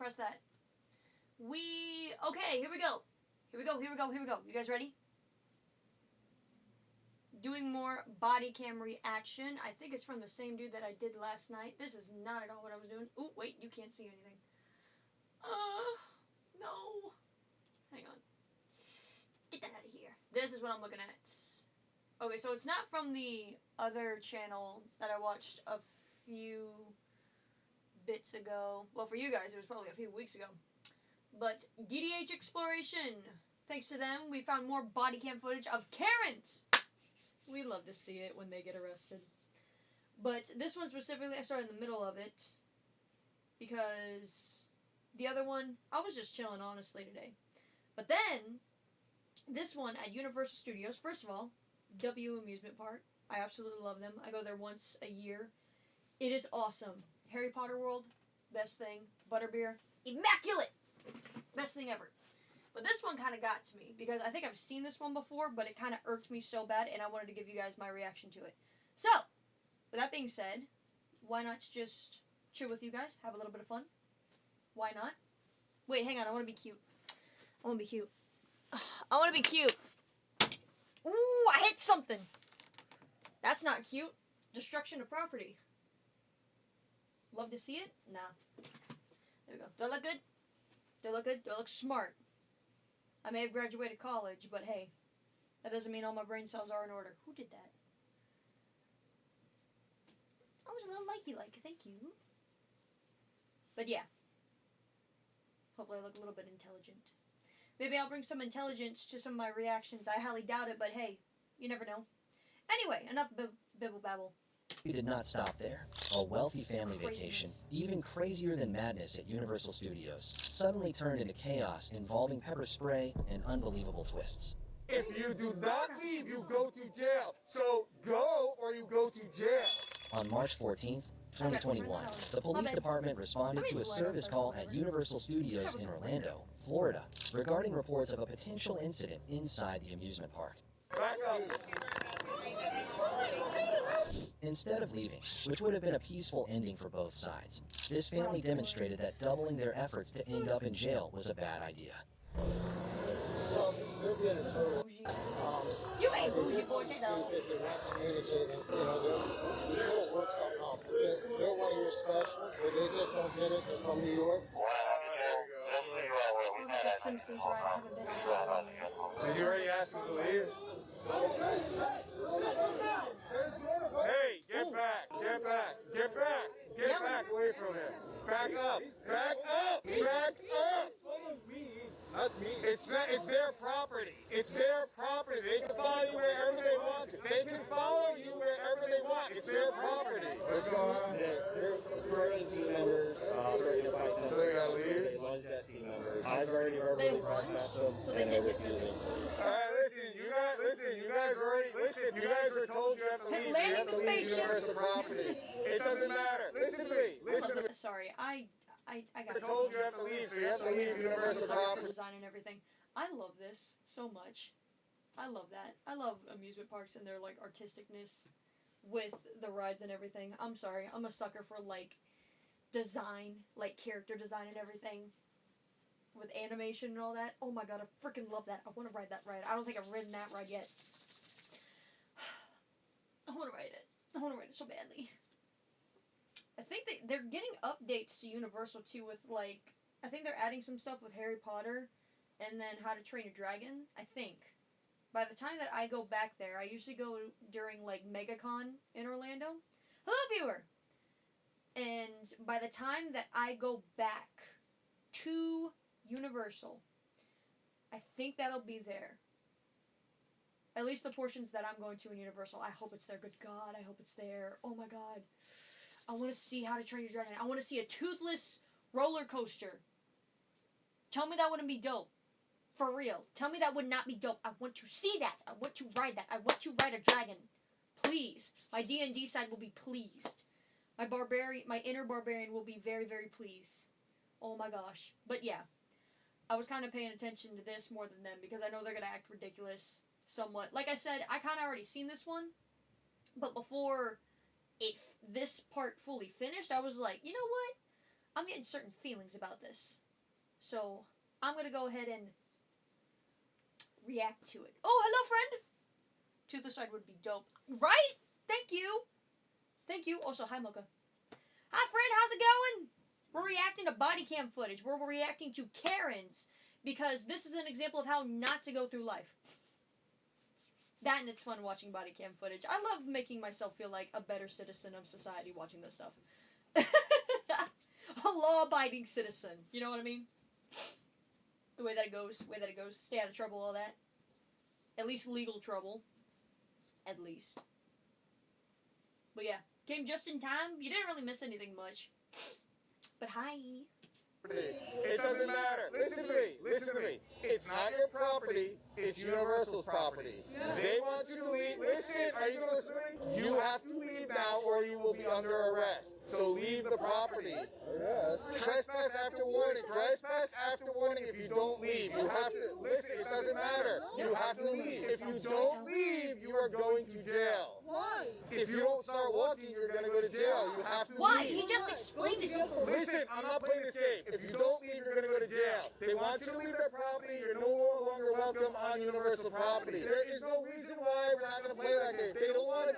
press that. Okay, here we go. Here we go. You guys ready? Doing more body cam reaction. I think it's from the same dude that I did last night. This is not at all what I was doing. Oh, wait, you can't see anything. No. Hang on. Get that out of here. This is what I'm looking at. Okay, so it's not from the other channel that I watched a few bits ago. Well, for you guys, it was probably a few weeks ago. But DDH Exploration. Thanks to them, we found more body cam footage of Karens. We love to see it when they get arrested. But this one specifically, I started in the middle of it. Because the other one, I was just chilling honestly today. But then, this one at Universal Studios, first of all, W Amusement Park. I absolutely love them. I go there once a year. It is awesome. Harry Potter World, best thing. Butterbeer, immaculate! Best thing ever. But this one kind of got to me, because I think I've seen this one before, but it kind of irked me so bad, and I wanted to give you guys my reaction to it. So, with that being said, why not just chill with you guys, have a little bit of fun? Why not? Wait, hang on, I want to be cute. I want to be cute. I want to be cute. Ooh, I hit something. That's not cute. Destruction of property. Love to see it? Nah. There we go. Do I look good? Do I look good? Do I look smart? I may have graduated college, but hey, that doesn't mean all my brain cells are in order. Who did that? I was a little likey-like. Thank you. But yeah. Hopefully I look a little bit intelligent. Maybe I'll bring some intelligence to some of my reactions. I highly doubt it, but hey, you never know. Anyway, enough bibble babble. We did not stop there. A wealthy family vacation, even crazier than madness at Universal Studios, suddenly turned into chaos involving pepper spray and unbelievable twists. If you do not leave, you go to jail. So go or you go to jail. On March 14th, 2021, the police department responded to a service call at Universal Studios in Orlando, Florida, regarding reports of a potential incident inside the amusement park. Back up. Instead of leaving, which would have been a peaceful ending for both sides, this family demonstrated that doubling their efforts to end up in jail was a bad idea. So, they're being told, You ain't bougie boy, take that. they're not communicating, you should have worked something out. They're one of your specials, but they just don't get it. They're from New York. Oh, that's a Simpsons ride. I haven't been on that. Did you already ask them to leave? Hey, get back, get back, get back, get back away from him. Back up, back up, back up. That's me. It's their property. It's their property. They can follow you wherever they want. They can follow you wherever they want. It's their property. What's going on? They're threatening team members, ready to fight them. So they gotta leave? They lunged at team members. I've already verbally crossed them. So they did get physical. Alright, listen, you guys were told you have to leave. Landing You have the to leave spaceship. Universal property. It doesn't matter. Listen to me. Sorry, I got I told you have to leave, so you have to leave Universal Sorry for property. design and everything. I love this so much. I love that. I love amusement parks and their, like, artisticness with the rides and everything. I'm sorry. I'm a sucker for, like, design, like, character design and everything. With animation and all that. Oh my god, I freaking love that. I want to ride that ride. I don't think I've ridden that ride yet. I want to ride it. I want to ride it so badly. I think they're getting updates to Universal too with, like, I think they're adding some stuff with Harry Potter and then How to Train Your Dragon, I think. By the time that I go back there, I usually go during, like, MegaCon in Orlando. Hello, viewer! And by the time that I go back to Universal, I think that'll be there. At least the portions that I'm going to in Universal. I hope it's there. Good God, I hope it's there. Oh my god. I want to see How to Train Your Dragon. I want to see a toothless roller coaster. Tell me that wouldn't be dope. For real. Tell me that would not be dope. I want to see that. I want to ride that. I want to ride a dragon. Please. My D&D side will be pleased. My inner barbarian will be very, very pleased. Oh my gosh. But yeah. I was kind of paying attention to this more than them because I know they're going to act ridiculous somewhat. Like I said, I kind of already seen this one. But before this part fully finished, I was like, you know what? I'm getting certain feelings about this. So, I'm gonna go ahead and react to it. Oh, hello, friend! Toothless Ride would be dope. Right? Thank you! Thank you. Also, hi, Mocha. Hi, friend, how's it going? We're reacting to body cam footage. We're reacting to Karens. Because this is an example of how not to go through life. That and it's fun watching body cam footage. I love making myself feel like a better citizen of society watching this stuff. A law-abiding citizen. You know what I mean? The way that it goes. Stay out of trouble, all that. At least legal trouble. At least. But yeah. Came just in time. You didn't really miss anything much. But hi. It doesn't matter. Listen to me. It's not your property. It's Universal's property. They want you to leave. Listen, are you listening? You have to leave now or you will be under arrest. So leave the property. Trespass after warning. Trespass after warning if you don't leave. You have to, listen, it doesn't matter. You have to leave. If you don't leave, you are going to jail. Why? If you don't start walking, you're going to go to jail. You have to leave. Why? He just explained it to you. Listen, I'm not playing this game. If you don't leave, you're going to go to jail. They want you to leave their property. You're no longer welcome on Universal property. There is no reason why we're not going to play that game. They don't want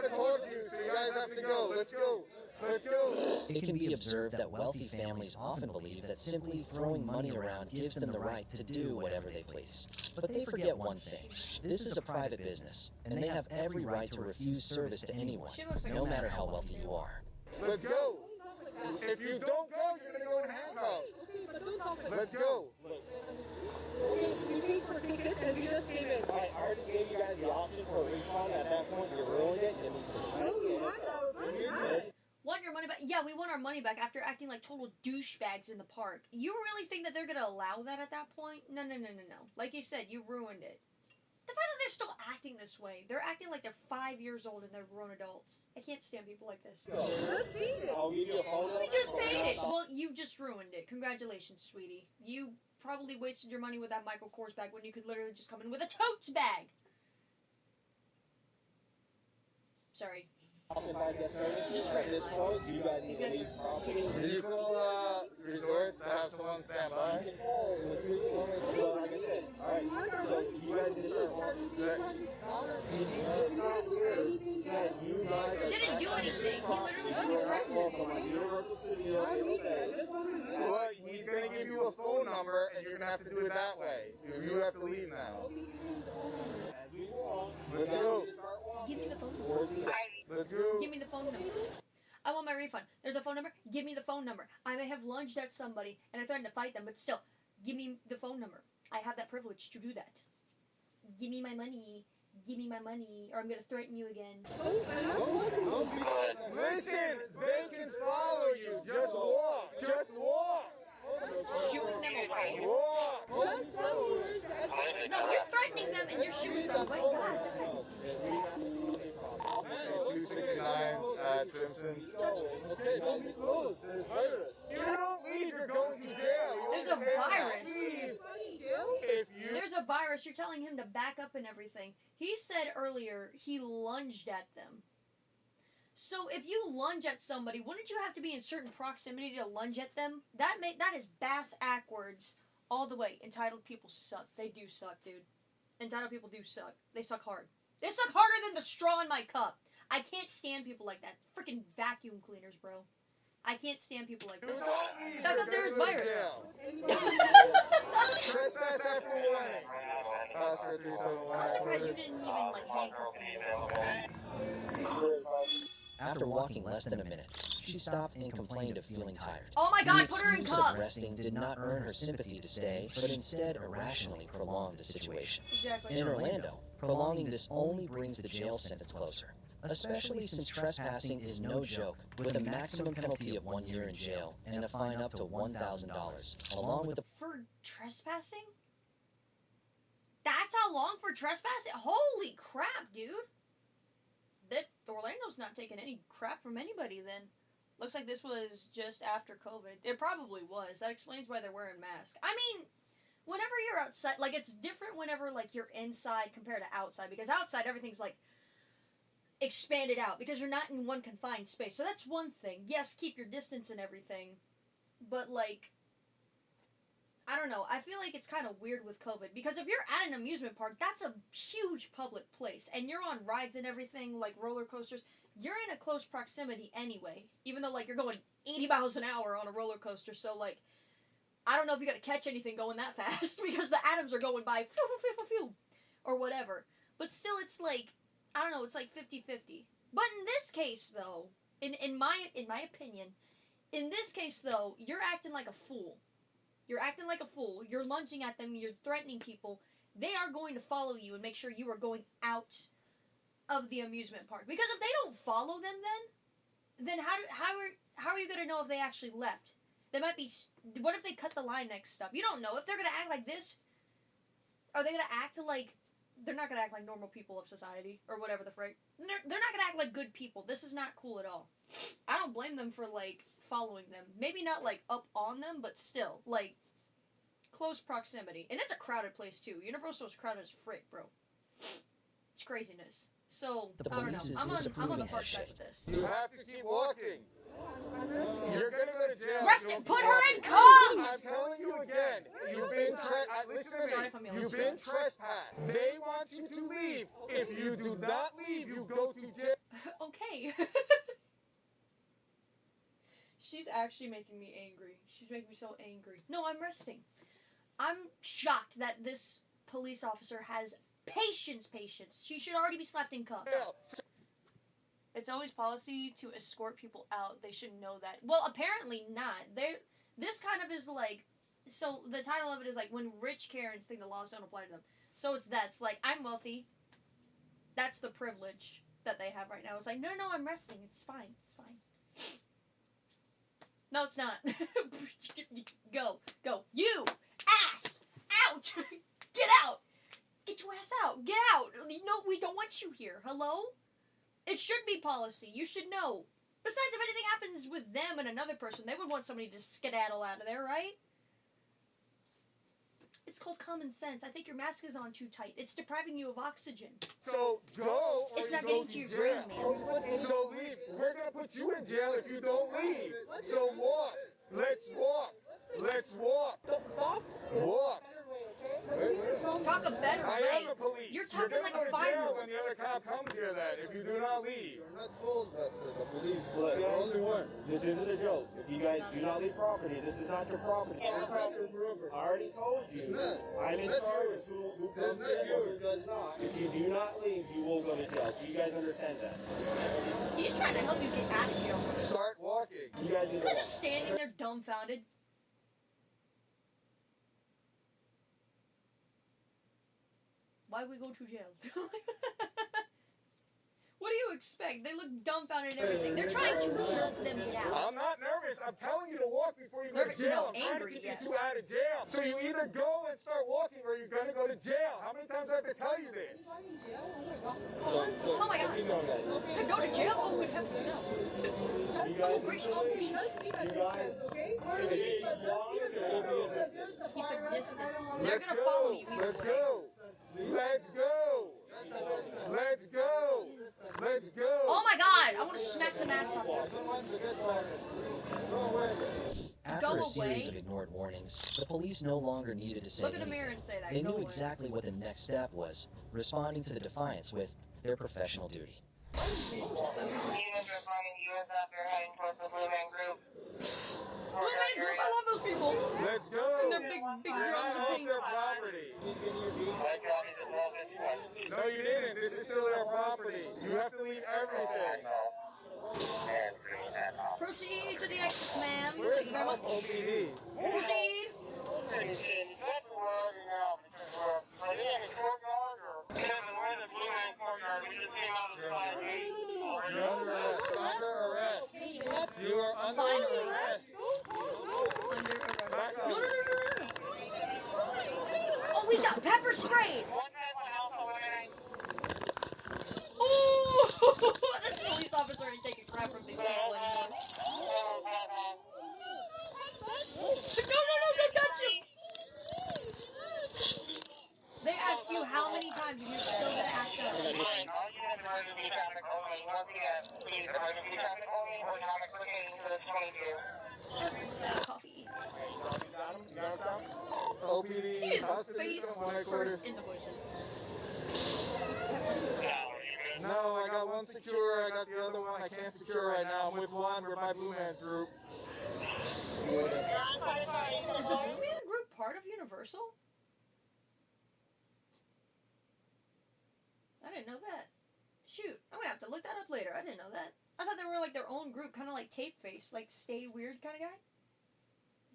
to talk to you, so you guys have to go. Let's go. Let's go. It can be observed that wealthy families often believe that simply throwing money around gives them the right to do whatever they please. But they forget one thing. This is a private business, and they have every right to refuse service to anyone, She looks like no a matter sass how woman, wealthy too. you are. Let's go. If you don't go, you're going to go in handcuffs. Okay, but don't talk like Let's go. Okay, so you paid for tickets and you just came in. I already gave you guys the option for a refund. At that point, you ruined it. You need to No, we want our money. Want your money back? Yeah, we want our money back after acting like total douchebags in the park. You really think that they're gonna allow that at that point? No. Like you said, you ruined it. The fact that they're still acting this way, they're acting like they're 5 years old and they're grown adults. I can't stand people like this. Just paid it. I'll give you a phone number. We just paid it. Well, you just ruined it. Congratulations, sweetie. You probably wasted your money with that Michael Kors bag when you could literally just come in with a totes bag. Sorry. Just recognize. You guys These need to guys leave are property. getting Did you call resorts to have someone stand by? You can call in the street corner, so like I said. All right. So you guys need to start walking. Didn't do anything. He literally said you threatened him. Universal Studios. Well, he's going to give you a phone number, and you're going to have to do it that way. You have to leave now. As we walk, Let's go. Give me the phone number. Let's go. Give me the phone number. I want my refund. There's a phone number. Give me the phone number. I may have lunged at somebody and I threatened to fight them, but still, give me the phone number. I have that privilege to do that. Give me my money. Give me my money, or I'm gonna threaten you again. Listen, they can follow you. Just walk. Just walk. Shooing them away. Walk. No, you're threatening them and you're shooting them away. God, this guy's a 269 at Simpsons. You don't leave, you're going to jail. You There's a understand that? virus. Leave. If you There's a virus. You're telling him to back up and everything. He said earlier he lunged at them. So if you lunge at somebody, wouldn't you have to be in certain proximity to lunge at them? That is bass backwards all the way. Entitled people suck. They do suck, dude. Entitled people do suck. They suck hard. They suck harder than the straw in my cup. I can't stand people like that. Freaking vacuum cleaners, bro. I can't stand people like this. Back up, there is virus. Trespass after warning. Oscar 371. I'm surprised you didn't even like handcuff them. After walking less than a minute, she stopped and complained of feeling tired. Oh my God, The put her in excuse of cuffs. resting did not earn her sympathy to stay, but instead irrationally prolonged the situation. Exactly. In Orlando, prolonging this only brings the jail sentence closer, especially since trespassing is no joke, with a maximum penalty of 1 year in jail and a fine up to $1,000, along with the For trespassing? That's how long for trespassing? Holy crap, dude. That Orlando's not taking any crap from anybody then. Looks like this was just after COVID. It probably was. That explains why they're wearing masks. I mean, whenever you're outside, like, it's different whenever, like, you're inside compared to outside. Because outside, everything's, like, expanded out. Because you're not in one confined space. So that's one thing. Yes, keep your distance and everything. but like, I don't know. I feel like it's kind of weird with COVID because if you're at an amusement park, that's a huge public place, and you're on rides and everything, like roller coasters. You're in a close proximity anyway, even though, like, you're going 80 miles an hour on a roller coaster, so, like, I don't know if you're gonna catch anything going that fast because the atoms are going by or whatever. But still, it's like, I don't know, it's like 50-50. But in this case, though, in my opinion, in this case, though, you're acting like a fool. You're acting like a fool. You're lunging at them. You're threatening people. They are going to follow you and make sure you are going out of the amusement park. Because if they don't follow them, then how are you going to know if they actually left? They might be. What if they cut the line next stop? You don't know if they're going to act like this. Are they going to act like? They're not going to act like normal people of society or whatever the frick. They're not going to act like good people. This is not cool at all. I don't blame them for like following them. Maybe not like up on them, but still like close proximity. And it's a crowded place too. Universal's crowded as frick, bro. It's craziness. So The I don't know. police is I'm on the disapproving park that side shit. with this. You have to keep walking. You're gonna go to jail. Arrest him! Don't Put keep her in walking. cuffs! I'm telling you again. You've been listen to Sorry me. if I'm yelling You've too been much. trespassed. They want you to leave. If you do not leave, you go to jail. Okay. She's actually making me angry. She's making me so angry. No, I'm resting. I'm shocked that this police officer has patience. She should already be slapped in cuffs. It's always policy to escort people out. They should know that. Well, apparently not. This kind of is like, so the title of it is like when rich Karens think the laws don't apply to them. So it's like, I'm wealthy. That's the privilege that they have right now. It's like, no, I'm resting. It's fine. No, it's not. Go. You! Ass! Out! Get out! Get your ass out! Get out! No, we don't want you here. Hello? It should be policy. You should know. Besides, if anything happens with them and another person, they would want somebody to skedaddle out of there, right? It's called common sense. I think your mask is on too tight. It's depriving you of oxygen. So go or It's you not go getting to to your jail. brain, man. So leave. We're gonna put you in jail if you don't leave. So walk. Let's walk. Walk. Talk a better I way. am the police. You're talking like gonna a go to jail 5-year-old. when the other cop comes here then, if you do not leave. You're not told that, sir. The police. Look, this isn't a joke. If you guys do not leave property, this is not your property. It's not your property. I already told you. It's not. I'm in That's charge yours. who comes That's in or who yours. does not. If you do not leave, you will go to jail. Do you guys understand that? He's trying to help you get out of jail. Start walking. You guys need to They're walk. just standing there dumbfounded. Why we go to jail? What do you expect? They look dumbfounded and everything. They're trying to help them get out. I'm not nervous. I'm telling you to walk before you go to Nervous- jail. no, I'm trying to angry, keep yes. you out of jail. So you either go and start walking or you're going to go to jail. How many times do I have to tell you this? Oh my god. Go to jail? Oh, good heavens, no. You Oh, guys, gracious. Keep a distance. They're gonna follow you either Let's way. go. Let's go. Let's go. Let's go. Oh my god, I want to smack the mask off you. After Go a series away. of ignored warnings, the police no longer needed to say Look in the anything. mirror and say that. They Go knew away. exactly what the next step was, responding to the defiance with their professional duty. Blue Man Group, I love those people. Let's go. And their big You're drums not of off paint. their property. No, you didn't. This is still their property. You have to leave everything. Proceed to the exit, ma'am. Where's Thank you very much. OPD? Proceed. You're under arrest. Under arrest. You are under Finally. arrest. Under arrest. Back up. No. Oh, we got pepper sprayed. Ooh! This police officer ain't taking crap from these people anymore. No, don't touch him! They asked you how many times and you're still gonna act up. What's that? Coffee. OPD. He is Hospital face System headquarters. first in the bushes. No, I got one secure. I got the other one I can't secure right now. I'm with one. We're my Blue Man group. Is the Blue Man Group part of Universal? I didn't know that. Shoot, I'm gonna have to look that up later. I didn't know that. I thought they were like their own group, kind of like Tape Face, like Stay Weird kind of guy.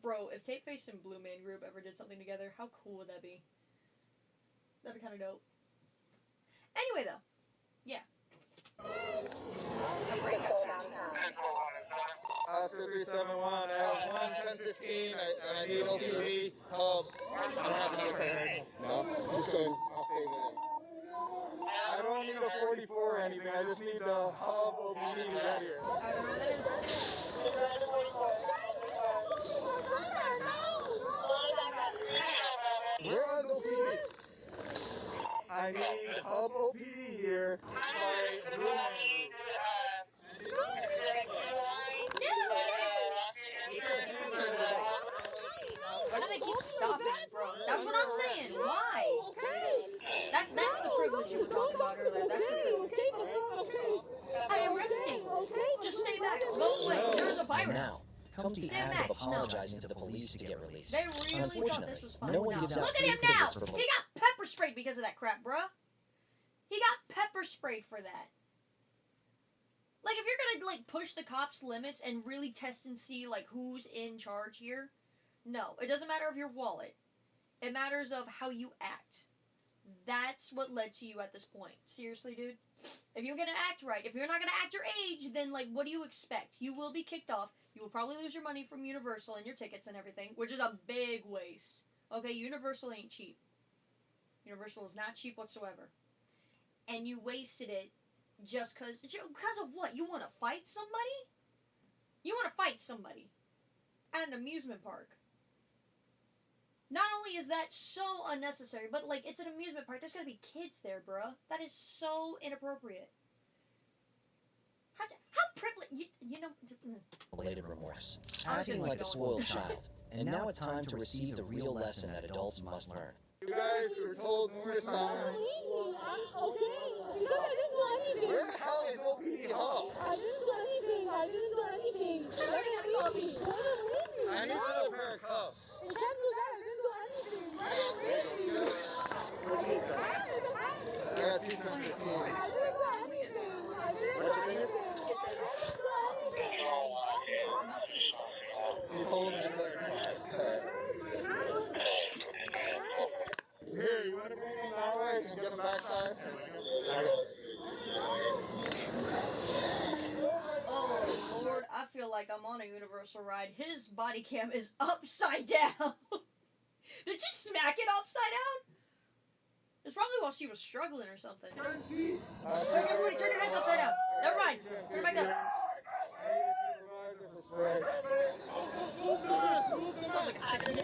Bro, if Tape Face and Blue Man Group ever did something together, how cool would that be? That'd be kind of dope. Anyway, though, yeah. My brain got curious now. Oscar 371. I have 1 1015. I need OPD. Hub. I don't have to look right now. No, just go. I'll stay there. I don't need a 44 or anything. I just need the hub OPD to get here. I don't know what that is. Where are the OPD? I need hub OPD here. My Blue Man group. Why do they keep stopping, bro? That's what I'm saying. Why? That's the privilege you were talking about earlier. That's the privilege. I am resting. Just stay back. Go away. There's a virus. Now comes the Stand act back. of apologizing to the police to get released. They really thought this was fun. No one gives out Look at free him now. tickets for He got pepper sprayed because of that crap, bruh. He got pepper sprayed for that. Like, if you're gonna, like, push the cops' limits and really test and see, like, who's in charge here, no. It doesn't matter of your wallet. It matters of how you act. That's what led to you at this point. Seriously, dude? If you're gonna act right, if you're not gonna act your age, then, like, what do you expect? You will be kicked off. You will probably lose your money from Universal and your tickets and everything, which is a big waste. Okay, Universal ain't cheap. Universal is not cheap whatsoever. And you wasted it just because of what? You want to fight somebody? You want to fight somebody at an amusement park. Not only is that so unnecessary, but, like, it's an amusement park. There's going to be kids there, bruh. That is so inappropriate. How privileged... You know... Related remorse, I was acting gonna like a keep spoiled child. And now it's time to receive the real lesson that adults must learn. You guys were told numerous times. Okay, because I didn't do anything. Where the hell is OPD Hub? I didn't do anything. I didn't do anything. I need another pair of cuffs. You can't do that. I didn't do anything. I got 2 1015. I didn't do anything. He's holding it. Here, you want to bring him that way and get him backside? Oh, Lord, I feel like I'm on a Universal ride. His body cam is upside down. Did you smack it upside down? It's probably while she was struggling or something. Look, everybody, turn your heads upside down. Never mind. Turn it back up. Sounds like a chicken.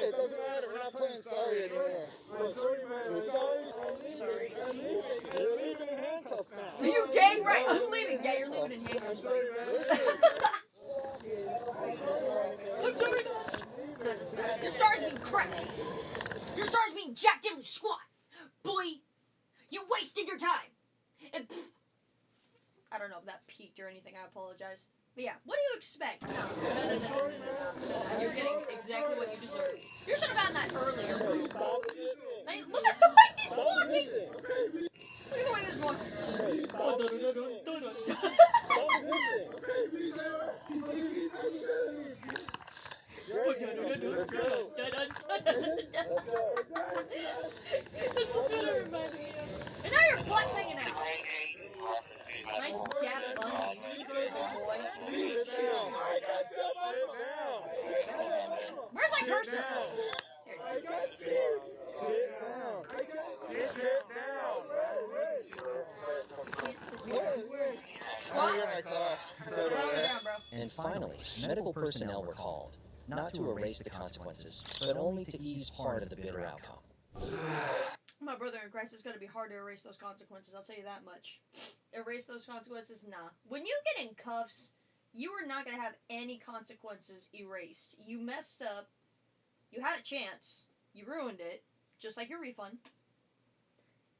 It doesn't matter. We're not playing sorry anymore. We're sorry. Sorry. You're leaving in handcuffs now. You dang right. I'm leaving. Yeah, you're leaving in handcuffs. Sorry, man. I'm sorry, man. But that doesn't matter. Your star's being cracked. Your star's being jacked in with squat. Boy, you wasted your time. And I don't know if that peaked or anything. I apologize. But yeah, what do you expect? No. You're getting exactly what you deserve. You should have gotten that earlier. Now look at the way he's walking. Look at the way he's walking. This is what it reminded me of. And now your butt's hanging out. Nice gap undies, big boy. Sit down. Where's my cursor? Here it is. Sit down. Sit down. You can't sit there. Squat. I got my car. Put it on the ground, bro. And finally, medical personnel were called, not to erase the consequences, but only to ease part of the bitter outcome. My brother in Christ, it's going to be hard to erase those consequences. I'll tell you that much. Erase those consequences? Nah. When you get in cuffs, you are not going to have any consequences erased. You messed up. You had a chance. You ruined it. Just like your refund.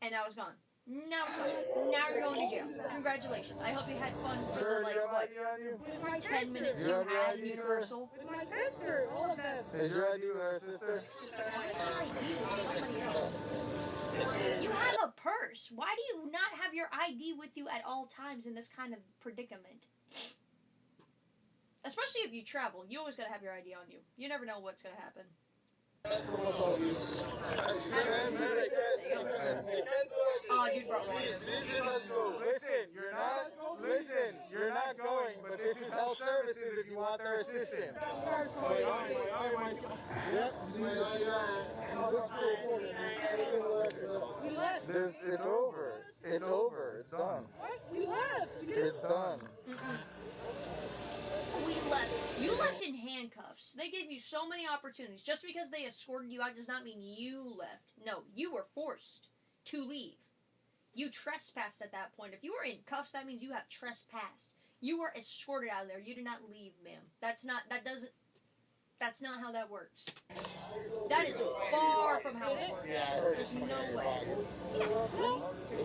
And now it's gone. Now it's gone. Now you're going to jail. Congratulations. I hope you had fun for Sir, the, like, do you have what, ID on you? With my 10 minutes you You have your had ID, sir? Universal? With my sister, all of them. Is your ID with our sister? Sister, why is your ID with somebody else? You have a purse. Why do you not have your ID with you at all times in this kind of predicament? Especially if you travel. You always gotta have your ID on you. You never know what's gonna happen. There you go. Oh, dude brought water. Listen, you're not going, but this is health services if you want their assistance. Yep. We left. It's over. It's over. It's done. What? We left. It's done. We left. You left in handcuffs. They gave you so many opportunities. Just because they escorted you out does not mean you left. No, you were forced to leave. You trespassed at that point. If you were in cuffs, that means you have trespassed. You were escorted out of there. You did not leave, ma'am. That's not how that works. That is far from how it works. There's no way.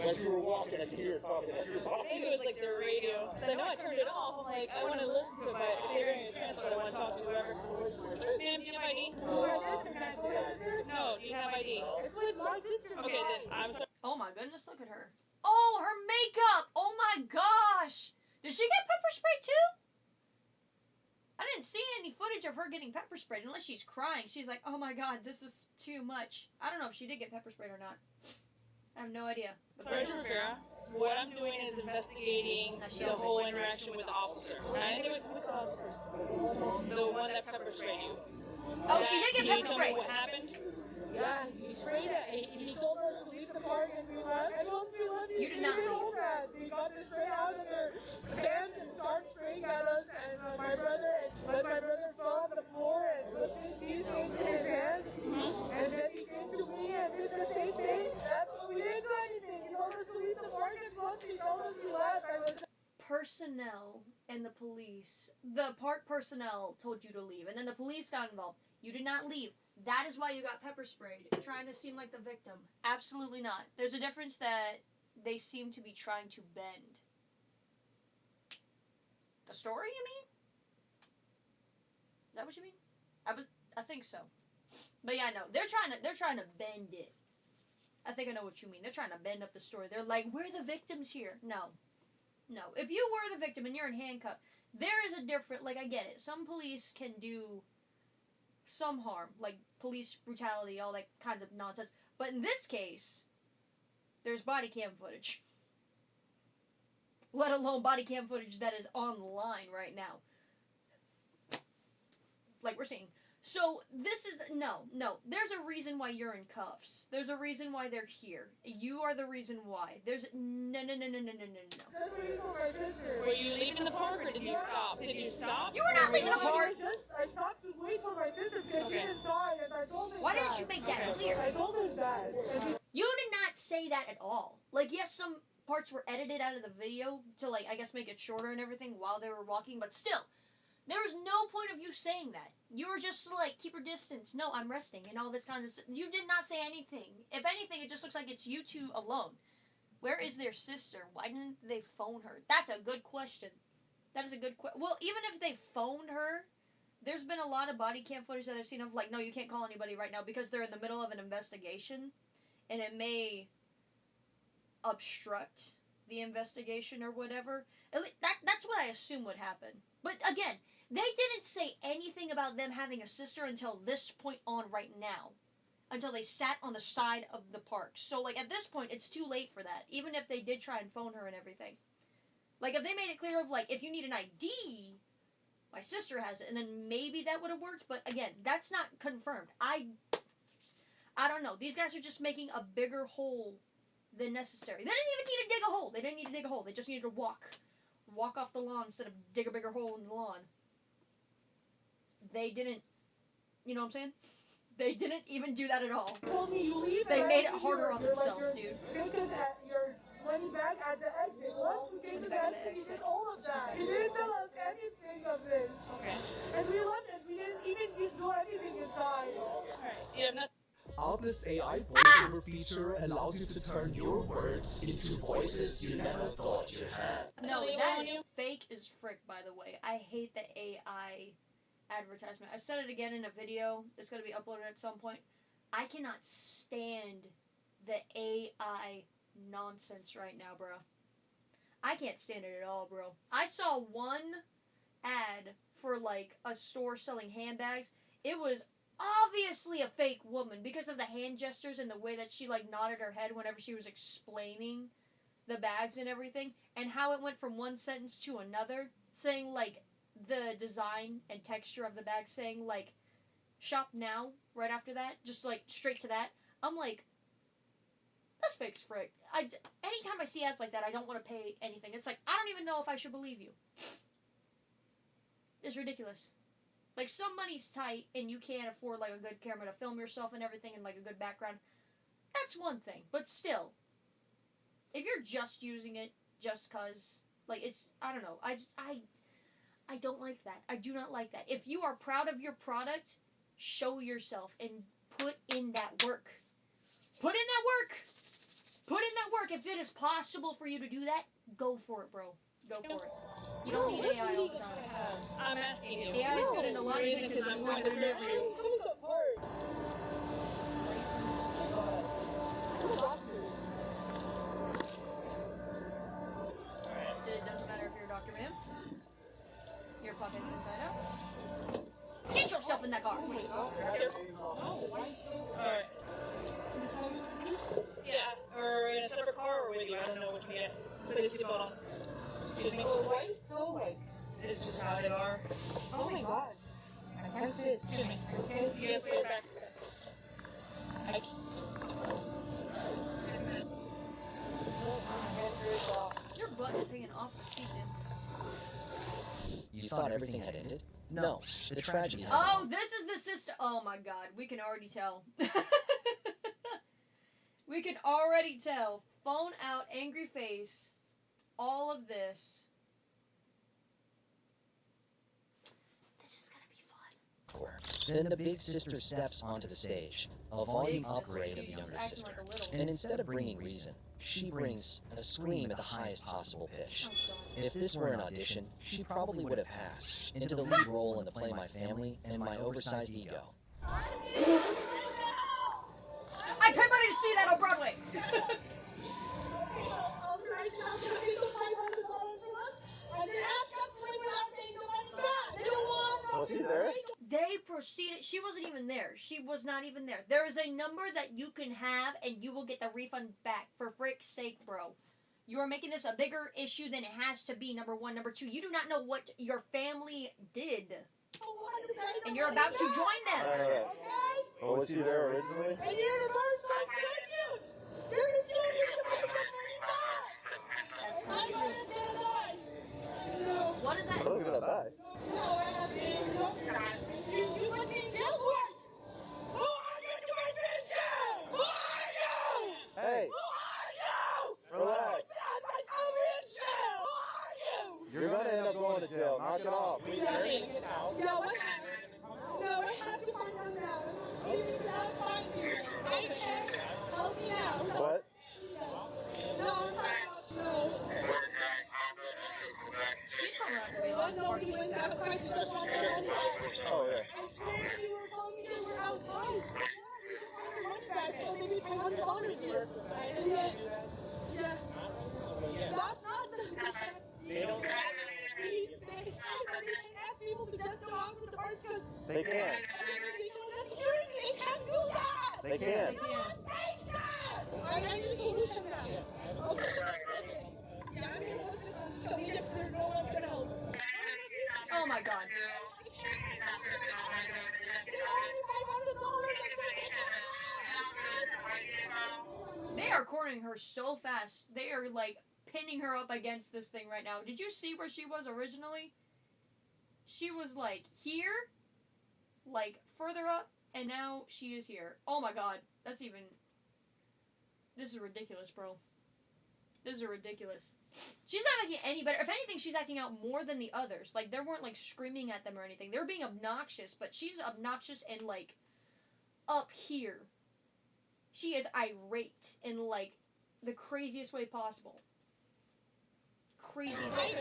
Like you were walking, I could hear her talking. Maybe it was like their radio. Because I know I turned it off. I'm like, I want to listen to it, but if they're going to transfer, I want to talk to whoever. Ma'am, do you have ID? My sister, can I call my sister? No, do you have ID? It's with my sister. Okay, then I'm sorry. Oh my goodness, look at her. Oh, her makeup! Oh my gosh! Did she get pepper sprayed too? I didn't see any footage of her getting pepper sprayed unless she's crying. She's like, oh my god, this is too much. I don't know if she did get pepper sprayed or not. I have no idea. But Sergeant there's Rivera, what I'm doing is investigating the whole interaction with the officer. Not anything with the officer. The one that pepper sprayed you. Oh, she did get Can you pepper tell me sprayed. what happened? Yeah, he sprayed it. He told us to leave the park and we left. And once we left, You did not leave. so fast. They got the spray out of their pants and started spraying at us. And my brother fell on the floor and put his teeth into his hand. And then he came to me and did the same thing. That's what we didn't do anything. He told us to leave the park and once he told us we left. Personnel and the police, the park personnel told you to leave, and then the police got involved. You did not leave. That is why you got pepper sprayed. Trying to seem like the victim. Absolutely not. There's a difference that they seem to be trying to bend. The story, you mean? Is that what you mean? I think so. But yeah, no. They're trying to bend it. I think I know what you mean. They're trying to bend up the story. They're like, we're the victims here. No. No. If you were the victim and you're in handcuffs, there is a different, like, I get it. Some police can do some harm, like police brutality, all that kinds of nonsense. But in this case, there's body cam footage. Let alone body cam footage that is online right now. Like we're seeing. So this is, no. There's a reason why you're in cuffs. There's a reason why they're here. You are the reason why. There's, no. Just waiting for my sister. Were you leaving the park or did you stop? Did you stop? You were not leaving the park. I stopped to wait for my sister because she didn't saw it and I told him Why that. didn't you make that clear? I told him that. And he You did not say that at all. Like, yes, some parts were edited out of the video to, like, I guess make it shorter and everything while they were walking, but still, there was no point of you saying that. You were just like, keep your distance. No, I'm resting and all this kind of stuff. You did not say anything. If anything, it just looks like it's you two alone. Where is their sister? Why didn't they phone her? That's a good question. That is a good question. Well, even if they phoned her, there's been a lot of body cam footage that I've seen of, like, no, you can't call anybody right now because they're in the middle of an investigation, and it may obstruct the investigation or whatever. That's what I assume would happen. But again, they didn't say anything about them having a sister until this point on right now. Until they sat on the side of the park. So, like, at this point, it's too late for that. Even if they did try and phone her and everything. Like, if they made it clear of, like, if you need an ID, my sister has it, and then maybe that would have worked. But, again, that's not confirmed. I don't know. These guys are just making a bigger hole than necessary. They didn't even need to dig a hole. They didn't need to dig a hole. They just needed to walk off the lawn instead of dig a bigger hole in the lawn. They didn't, you know what I'm saying? They didn't even do that at all. Told me you leave. They made it harder on themselves, dude. This is your money back at the exit. Once we came to the exit, you did all of that. You didn't tell us anything of this. Okay. And we left and we didn't even do anything inside. Alright. You have nothing. Altus AI voiceover feature allows you to turn your words into voices you never thought you had. No, that is fake as frick, by the way. I hate the AI advertisement. I said it again in a video that's going to be uploaded at some point. I cannot stand the AI nonsense right now, bro. I can't stand it at all, bro. I saw one ad for, like, a store selling handbags. It was obviously a fake woman because of the hand gestures and the way that she, like, nodded her head whenever she was explaining the bags and everything, and how it went from one sentence to another, saying, like, the design and texture of the bag, saying, like, shop now, right after that, just, like, straight to that. I'm like, that's fake as frick. Anytime I see ads like that, I don't want to pay anything. It's like, I don't even know if I should believe you. It's ridiculous. Like, some money's tight, and you can't afford, like, a good camera to film yourself and everything, and, like, a good background. That's one thing. But still, if you're just using it just cause, like, it's, I don't know. I don't like that. I do not like that. If you are proud of your product, show yourself and put in that work. Put in that work! Put in that work. If it is possible for you to do that, go for it, bro. Go for it. You don't need AI all the time. I'm asking you. AI is good in a lot of Reason things. because It's I'm not going to good in serve everything. you. It doesn't matter if you're a doctor, ma'am. Your pocket's inside out. Get yourself in that car. Alright. Yeah, or in a separate car or with you. I don't know which one yet. Put a seatbelt on. Excuse me. Why is so like? It's just how they are. Oh my god. I can't sit. Excuse me. You gotta put it back. Your butt is hanging off the seat, man. You thought everything had ended? No, the tragedy has Oh, this is the system. Oh my god, we can already tell. We can already tell. Phone out, angry face, all of this. This is gonna be fun. Then the big sister steps onto the stage, a volume Big sister, upgrade of the she's younger acting sister. like a little. And instead of bringing reason, she brings a scream at the highest possible pitch. Oh, If this were an audition, she probably would have passed into the lead role in the play My Family and My Oversized Ego. I paid money to see that on Broadway. Was he there? They proceeded. She wasn't even there. She was not even there. There is a number that you can have, and you will get the refund back. For frick's sake, bro. You are making this a bigger issue than it has to be, number one. Number two, you do not know what your family did. And you're about to join them. Oh, was he there originally? And you're the first one to you. You're the student to make the money back. That's not I'm true. not gonna die. No. What is that? I was gonna die. No, I'm you put me in jail for it. Who are you to put me in jail? Who are you? Hey, Who are you? relax. I'm in jail. Who are you? You're gonna end up going to jail. Knock it off. No, what happened? No, I have to find them now. You cannot find me. I can't. Help me out. What? No, I'm not. No. She's probably not going to be allowed to No, party he with went that. outside to just walk around. Oh, yeah. I swear you were calling me they were outside. Yeah, we just found your money back. So they be $500 here. Yeah. That's not the... They don't. They ask people to just go out to the park because They can't. they don't have security. They can't do that. They Yes, can't. they can. I need a solution now. Okay. Yeah, I'm gonna put this on social media if there's no one gonna help. Oh my god. They are cornering her so fast. They are, like, pinning her up against this thing right now. Did you see where she was originally? She was, like, here, like, further up, And now she is here. Oh my god. This is ridiculous, bro. This is ridiculous. She's not making any better. If anything, she's acting out more than the others. Like, they weren't, like, screaming at them or anything. They were being obnoxious, but she's obnoxious and, like, up here. She is irate in, like, the craziest way possible. Craziest way.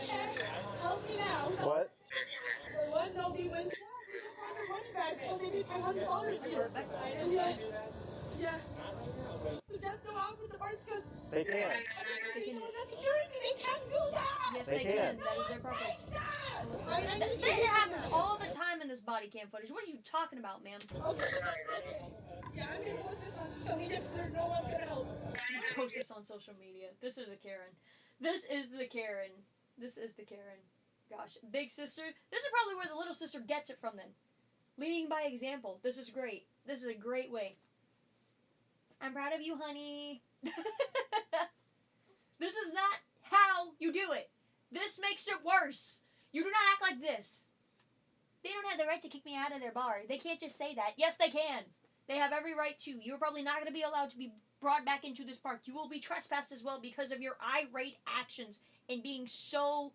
Help me now. What? For one, nobody wins. We just want their money back. So they need $500 here. Yeah. So just go out with the parts because They can. They can, the security, they can't do that. yes, They they can. can. That is their property. That happens all the time in this body cam footage. What are you talking about, ma'am? Yeah, I'm going to post this on social media if there's no one going to help. Post this on social media. This is a Karen. This is the Karen. This is the Karen. Gosh, big sister. This is probably where the little sister gets it from then. Leading by example. This is great. This is a great way. I'm proud of you, honey. This is not how you do it. This makes it worse. You do not act like this. They don't have the right to kick me out of their bar. They can't just say that. Yes, they can. They have every right to. You're probably not going to be allowed to be brought back into this park. You will be trespassed as well because of your irate actions and being so...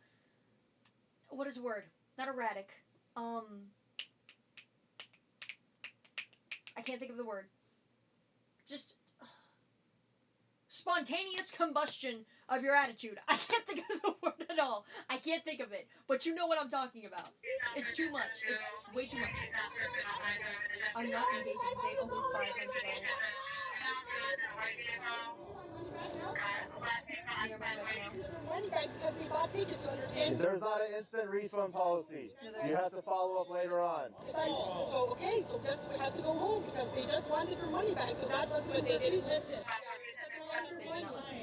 What is the word? Not erratic. I can't think of the word. Just... spontaneous combustion of your attitude. I can't think of the word at all. I can't think of it. But you know what I'm talking about. It's too much. It's way too much. I'm not engaging. They owe me $500. Money back because we bought tickets, understand? There's not an instant refund policy. You have to follow up later on. So just we have to go home because they just wanted their money back. So that's what they did. It's just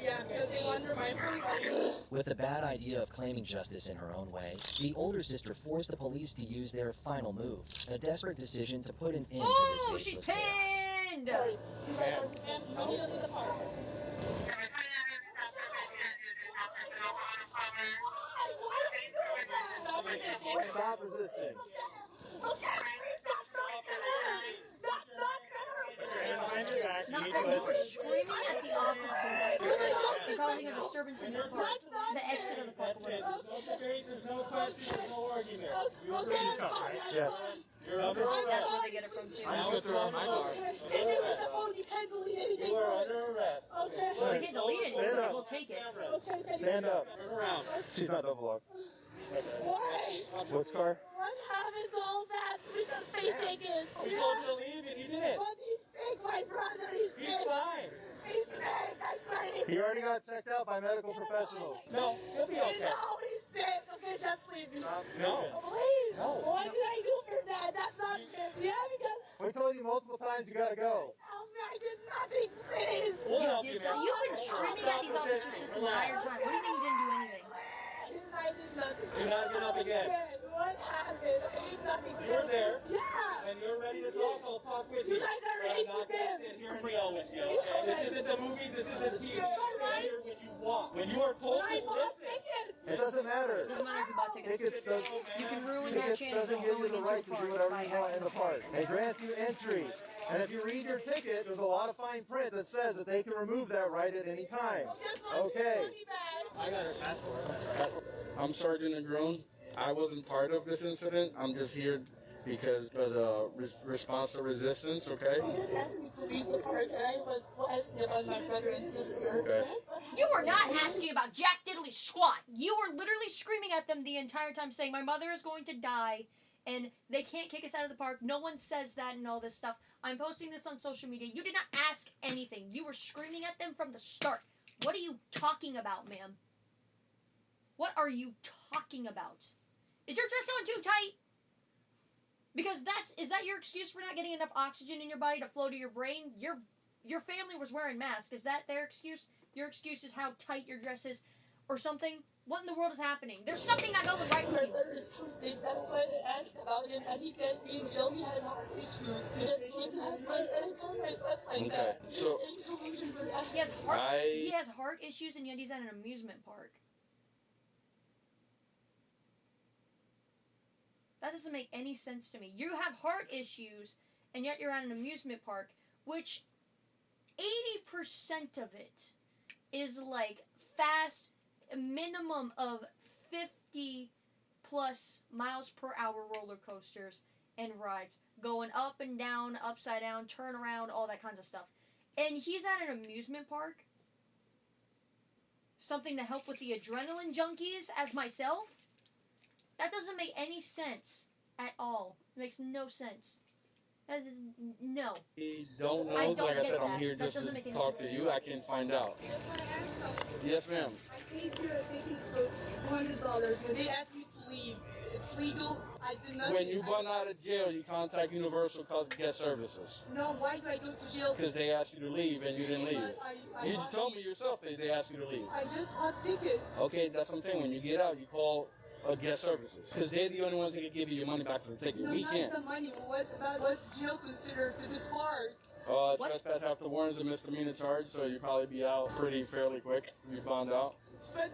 yeah, because they wanted my money back. With the bad idea of claiming justice in her own way, the older sister forced the police to use their final move, a desperate decision to put an end Oh, to this she's baseless chaos. pinned! Stop resisting. Not that you were screaming at the officers and causing a disturbance in the park, the exit of the park. There's no question, there's no argument. Yes. That's where they get it from too. I'm just gonna throw out my card. You are under arrest. Well, they can't delete it, but they will take it. Stand up. Turn around. She's not double locked. Why? Which car? What happens all that? Because they take it. We told you to leave and you did. But he's sick, my brother. He's He's sick. fine. He's sick. I swear. He already got checked out by medical professionals. No, he'll be okay. No, he's sick. Okay, just leave me. No. Please. No. What did I do for that? That's not fair. Yeah, because We told you multiple times you gotta go. I did nothing. Please. We'll help You you, did so. man. You've been screaming at these officers this entire time. What do you mean you didn't do anything? I did nothing. Do not get up again. What happened? I did nothing. You're there. Yeah. And you're ready to talk, I'll talk with you. You guys are But I'm not racist. gonna sit here and yell with you, okay? This isn't the movies, this isn't TV. You're here when you want. When you are told I to bought listen. tickets. It doesn't matter. Doesn't matter if you bought tickets. Tickets does, You can ruin your tickets chances doesn't of give you going the into right a to do park whatever by you want in acting the park. They grant you entry. And if you read your ticket, there's a lot of fine print that says that they can remove that right at any time. Just want Okay. your money back. I got her passport. I'm Sergeant Negron. I wasn't part of this incident. I'm just here because of the response to resistance, okay? He just asked me to leave the park, and I was asking about my brother and sister. Okay. That's what happened. You were not asking about Jack Diddley squat. You were literally screaming at them the entire time saying, my mother is going to die and they can't kick us out of the park. No one says that and all this stuff. I'm posting this on social media. You did not ask anything. You were screaming at them from the start. What are you talking about, ma'am? What are you talking about? Is your dress on too tight? Because is that your excuse for not getting enough oxygen in your body to flow to your brain? Your family was wearing masks. Is that their excuse? Your excuse is how tight your dress is or something? What in the world is happening? There's something not going right with My you. brother is so sick. That's why I asked about him. And he can't be in jail. He has heart issues. He doesn't even have money. And I told my son like Okay, that. so- Any solution for that? He has heart issues and yet he's at an amusement park. That doesn't make any sense to me. You have heart issues and yet you're at an amusement park, which 80% of it is like fast, a minimum of 50 plus miles per hour roller coasters and rides, going up and down, upside down, turn around, all that kinds of stuff. And he's at an amusement park. Something to help with the adrenaline junkies as myself. That doesn't make any sense at all. It makes no sense. That is, no. I don't know. I don't like I get said, that. I'm here That just doesn't to make any talk sense. to you. I can find out. Yes, ma'am. I paid you a ticket for $200. When they asked me to leave, it's legal. I did not. When you run out of jail, you contact Universal Guest Services. No, why do I go to jail? Because they asked you to leave and you didn't leave. You I told me yourself that they asked you to leave. I just bought tickets. Okay, that's what I'm saying. When you get out, you call Guest Services. Because they're the only ones that can give you your money back for the ticket. No, We not can't. the money. What's jail considered to this park? Trespass after warrant is a misdemeanor charge, so you'll probably be out fairly quick. You bond out. But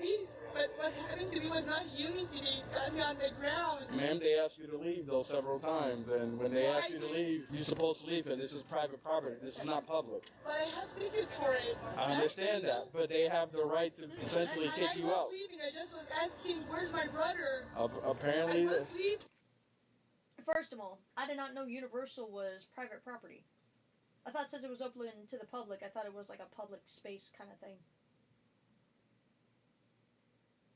what happened to me was not human today. It got me on the ground. Ma'am, they asked you to leave, though, several times. And when they ask you to leave, you're supposed to leave, and this is private property. This is not public. But I have tickets for it. I understand that, but they have the right to essentially kick you out. I was leaving. I just was asking, where's my brother? Apparently, I was leaving. First of all, I did not know Universal was private property. I thought since it was open to the public, I thought it was like a public space kind of thing.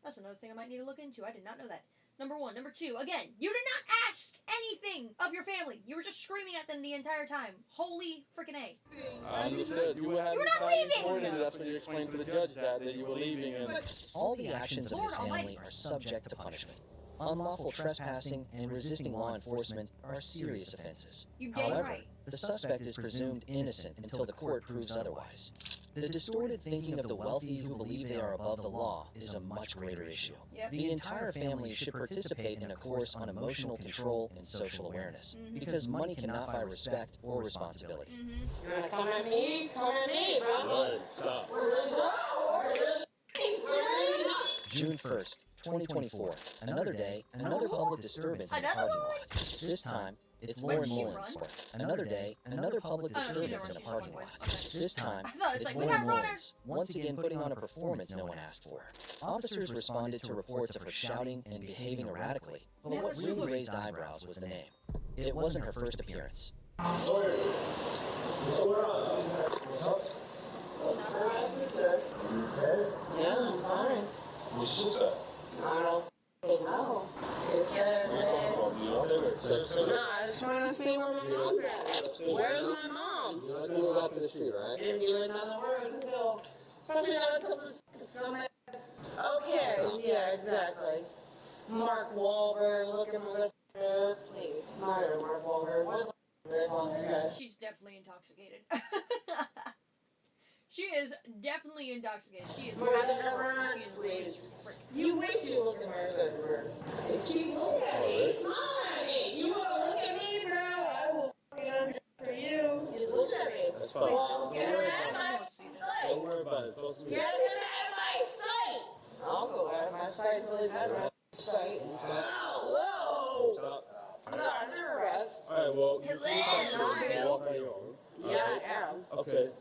That's another thing I might need to look into. I did not know that. Number one. Number two, again, you did not ask anything of your family. You were just screaming at them the entire time. Holy freaking A. I understood. You were not leaving! And that's when you explained to the judge that you were leaving. And All the actions of Lord his Almighty. family are subject to punishment. Unlawful trespassing and resisting law enforcement are serious offenses. You dang However, right. the suspect is presumed innocent until the court proves otherwise. The distorted thinking of the wealthy who believe they are above the law is a much greater issue. Yep. The entire family should participate in a course on emotional control and social awareness, because money cannot buy respect or responsibility. You wanna come at me? Come at me, bro. Hey, stop. June 1st, 2024. Another day, another public disturbance in a Another parking one? lot. This time, it's Wait, Lauren did she Mullins. run? Another day, another public Oh, no, she didn't disturbance run, in a she just parking went lot. away. Okay. This time, I thought it's like, we Lauren got runners. Mullins, once again putting on a performance no one asked for. Officers responded to reports of her shouting and behaving erratically, but what really raised eyebrows was the name. It wasn't her first appearance. Yeah, I'm fine. Your sister. I don't know. It's no, I just want to see where my mom's at. Where's my mom? You're not going to go back to the street, right? Didn't give another word until probably not until the summit. Okay, yeah, exactly. Mark Wahlberg, looking motherfucker. Please, not Mark Wahlberg. What the live on their head? She's definitely intoxicated. She is definitely intoxicated. She is Motherfucker, she is please. freaking. You wait till you look at my reservoir. Keep looking at me. Smile at me. You want to look at me, bro? I will fucking under for you. Just look at me. That's fine. Well, get him out of my See this. sight. Don't worry about it. Talk to me. Get him out of my sight. I'll go out of my sight till he's out of my sight. Whoa. Stop. I'm not under arrest. All right, well, you Not can you. walk on your own. Yeah, I am. Okay.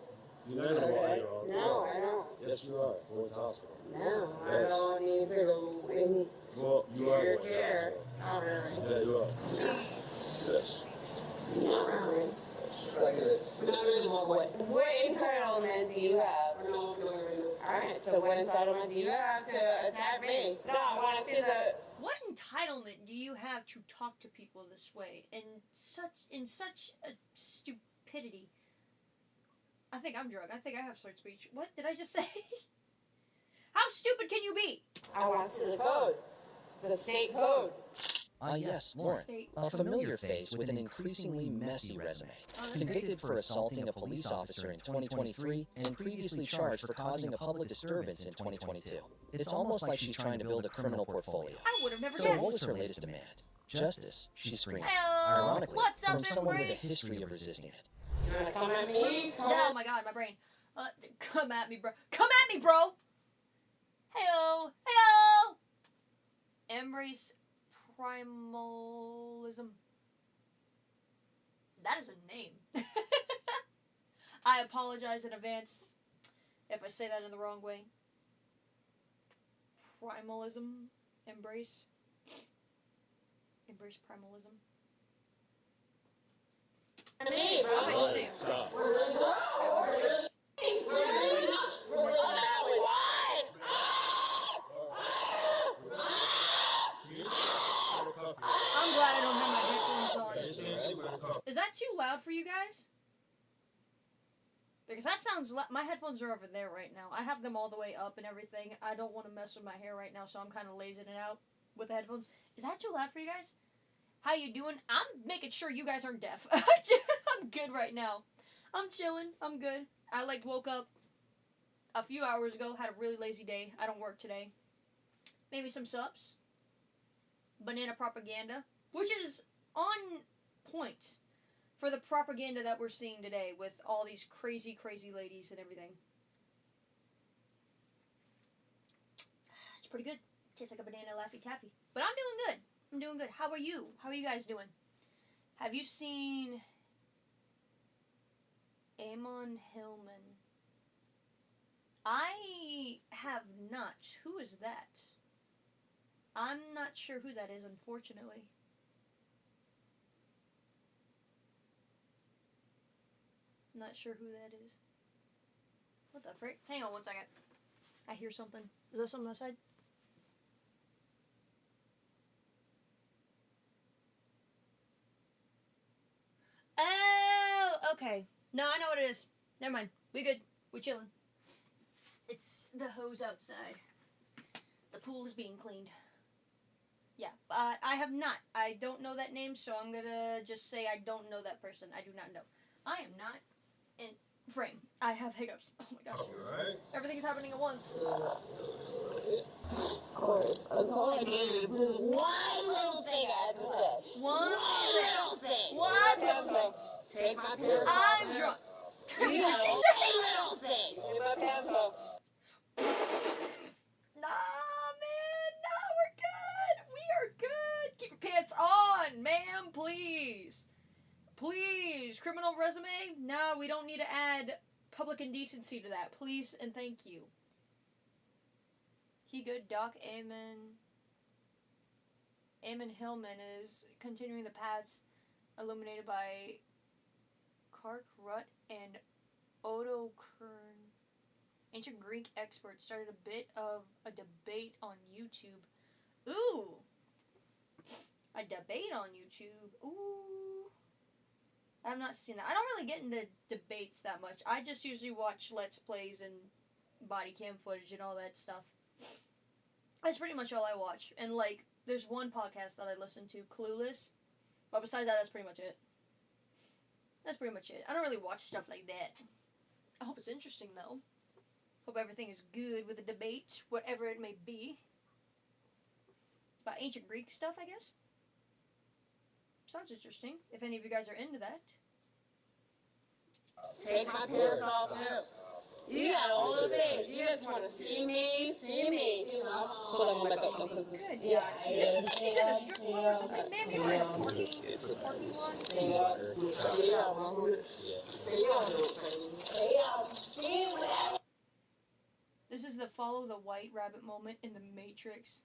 You're not going to walk on Okay. your own. No, I don't. Yes, you are. Going to the hospital. No, I don't need to go in Well, you are your going to the care. hospital. Not really. Yeah, you are. She Yes. Not really. Like it is. What entitlement do you have? Alright, so what entitlement do you have to attack me? No, I want to see the... what entitlement do you have to talk to people this way in such a stupidity? I think I'm drunk. I think I have slurred speech. What did I just say? How stupid can you be? I want to see the code. The state code. Yes, Lauren, State. a familiar face with an increasingly messy resume. Convicted for assaulting a police officer in 2023 and previously charged for causing a public disturbance in 2022. It's almost like she's trying to build a criminal portfolio. I would have never So what was guessed. her latest demand? Justice, she screamed. Hello. Ironically, What's up, from someone with a Embrace? history of resisting it. You want to come at me? Come Oh at my god, my brain. Come at me, bro. Come at me, bro. Heyo, heyo. Embrace primalism. That is a name. I apologize in advance if I say that in the wrong way. Primalism. Embrace primalism. Me, bro. I might just say embrace. I'm glad I don't have my headphones on. Is that too loud for you guys? Because that sounds my headphones are over there right now. I have them all the way up and everything. I don't want to mess with my hair right now, so I'm kind of lazing it out with the headphones. Is that too loud for you guys? How you doing? I'm making sure you guys aren't deaf. I'm good right now. I'm chilling. I'm good. I woke up a few hours ago. Had a really lazy day. I don't work today. Maybe some subs. Banana propaganda, which is on point for the propaganda that we're seeing today with all these crazy, crazy ladies and everything. It's pretty good. Tastes like a banana Laffy Taffy. But I'm doing good. I'm doing good. How are you? How are you guys doing? Have you seen Eamon Hillman? I have not. Who is that? I'm not sure who that is, unfortunately. Not sure who that is. What the frick? Hang on one second. I hear something. Is that something outside? Oh, okay. No, I know what it is. Never mind. We good. We chilling. It's the hose outside. The pool is being cleaned. Yeah, I have not. I don't know that name, so I'm gonna just say I don't know that person. I do not know. I am not in frame. I have hiccups. Oh my gosh. Alright. Everything's happening at once. Of course. That's all I needed was one little thing I had to say. One little thing. One little thing. Take my pants off. I'm drunk. What'd you say? Little thing. Take my pants off. Nah, man. Nah, we're good. We are good. Keep your pants on, ma'am, please. Please. Criminal resume? No, we don't need to add public indecency to that. Please and thank you. He good, Doc. Eamon Hillman is continuing the paths illuminated by Kark Rutt and Odo Kern. Ancient Greek experts started a bit of a debate on YouTube. Ooh! A debate on YouTube. Ooh. I've not seen that. I don't really get into debates that much. I just usually watch Let's Plays and body cam footage and all that stuff. That's pretty much all I watch. And, there's one podcast that I listen to, Clueless. But besides that, that's pretty much it. That's pretty much it. I don't really watch stuff like that. I hope it's interesting, though. Hope everything is good with the debate, whatever it may be. About ancient Greek stuff, I guess. Sounds interesting, if any of you guys are into that. Take my pants off now. You got all the things. You just want to see me, you know. Hold on, back up. Good. Yeah. She's in a strip club or something. Man, you were in a parking lot. This is the follow the white rabbit moment in the Matrix.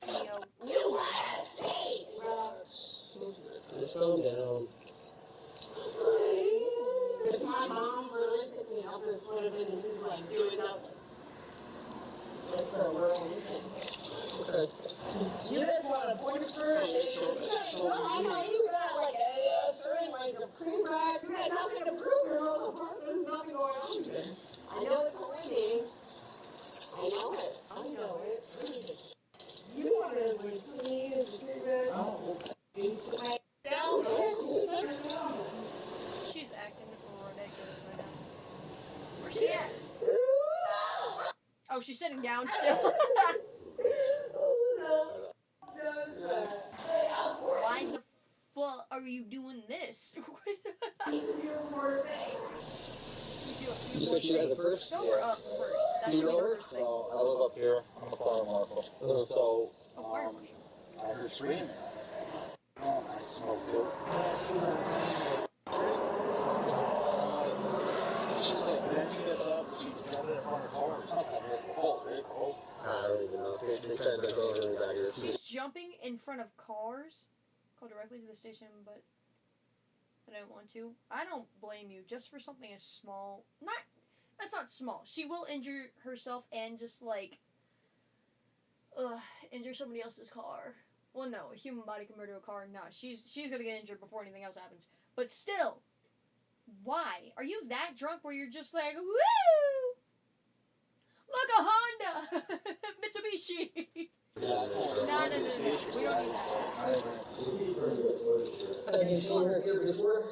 Neo. You gotta see, bro. Just calm down. If my mom really picked me up, this would have been doing nothing. Just so we're all listening. You just want to point her and no, I know you got a string, a pre-ride. You got nothing to prove. You're also part. There's nothing going on here. I know it's a lady. I know it. You want to please, oh. She's acting ridiculous right now. Where's she at? Oh, she's sitting down still. Why the fuck are you doing this? You said she has a purse? Fill her up first. That Do should you be know the her? first thing. No, I live up here. I'm a fire marshal. So, Oh, fire marshal. I heard screaming. I smoke too. She's like, then she gets up, she's jumping in front of cars. I don't even know. They said the girl was back here. She's jumping in front of cars. Call directly to the station, but I don't want to. I don't blame you. Just for something as small. That's not small. She will injure herself and just like injure somebody else's car. Well, no, a human body can murder a car. No, she's gonna get injured before anything else happens. But still, why? Are you that drunk where you're just like, woo? Look, a Honda! Mitsubishi! No. We don't need that. Have you seen her here before?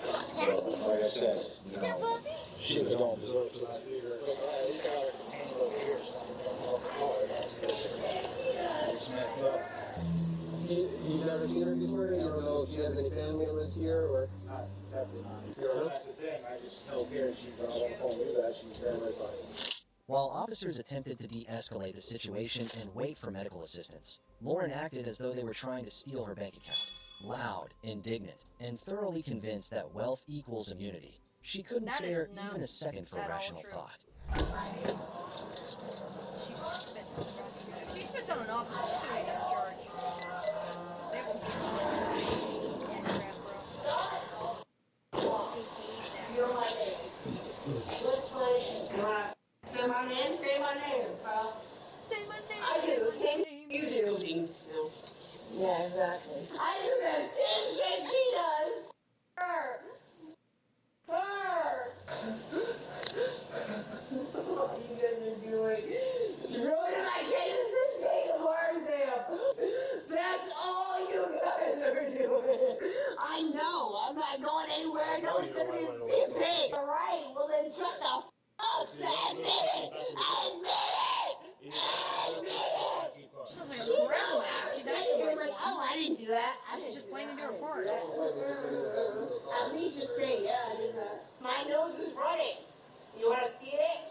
Like I said, Is that a puppy? she was going berserk, so I figured, he's got her tangled up here, so I'm going to off the car. Smacked up. You've never seen her before? You don't know if she has any family that lives here, or? Definitely not. That's the thing, I just know here, she's going to phone me that she's standing right by me. While officers attempted to de-escalate the situation and wait for medical assistance, Lauren acted as though they were trying to steal her bank account. Loud, indignant, and thoroughly convinced that wealth equals immunity. She couldn't That spare is not even a second for at all rational true. thought. If she spits on an officer, that's gonna be another charge. They will get that crap, bro. You're my name. What's my name? Say my name, say my name, pal. Say my name. I do the same thing you do. Yeah, exactly. I do the same shit she does. Her. What you guys are doing? Ruining my chances to stay the bar exam. That's all you guys are doing. I know. I'm not going anywhere. I know it's gonna be the same thing. All right. Well then, shut the f up. Admit it. Admit it. Admit it. Sounds like a grandma. She's acting You're like like, oh, I didn't do that. she's just playing into her part. At least just say, yeah, I did that. My nose is running. You want to see it?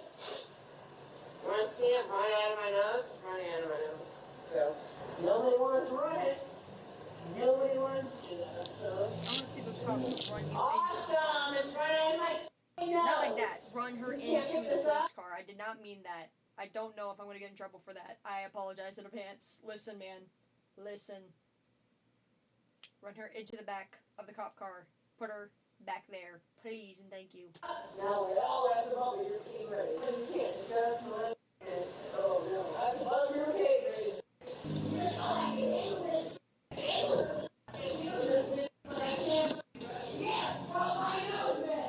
You want to see it running out of my nose? It's running out of my nose. So, nobody wants to run it. Nobody wants to. I want to see those cops run you Awesome! It's running out of my nose. Not like that. Run her You can't into pick the this up? police car. I did not mean that. I don't know if I'm going to get in trouble for that. I apologize in advance. Listen, man. Listen. Run her into the back of the cop car. Put her back there. Please and thank you. Now it all wraps above your pay grade. You can't just my oh no, that's above your pay grade.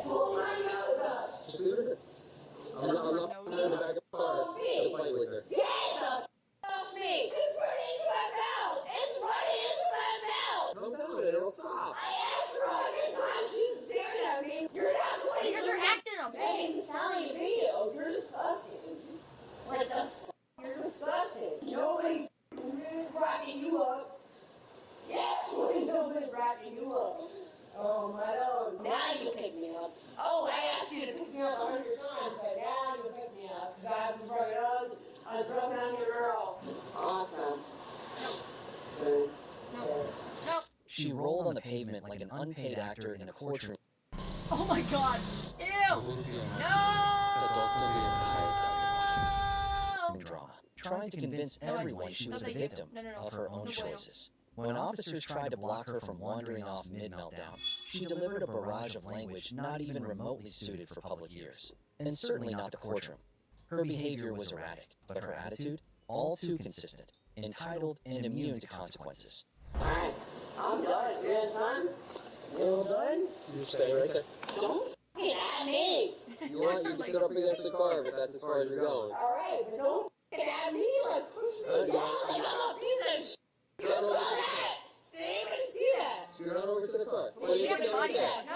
Pull my nose up. Just leave her. I'm not in the back of the car to fight with her. Get the f off me! It's running into my mouth! It's running into my mouth! Calm down and it'll stop. I asked her 100 times, she's staring at me. You're not going Because you're acting a fool. Hey, Sally video, you're disgusting. What the f? You're disgusting. Nobody is wrapping you up. Definitely nobody wrapping you up. Oh my lord. Now you pick me up. Oh, I asked you to pick me up 100 times, but now you pick me up. Because I was drugging on your girl. Awesome. No. She rolled on the pavement like an unpaid actor in a courtroom Oh my god. Ew. No. drama, trying to convince everyone she was the victim of her own choices. When officers tried to block her from wandering off mid-meltdown, she delivered a barrage of language not even remotely suited for public ears, and certainly not the courtroom. Her behavior was erratic, but her attitude, all too consistent, entitled and immune to consequences. Alright, I'm done. Yeah, son? You all done? You stay right there. Don't f***ing at me! You want, you can sit up against the car, but that's as far as you're going. Alright, but don't f***ing at me, like push me down like I'm a piece of shit! You saw that! Did anybody see that? So you're not over to the car. Well, you have a body No, bag. I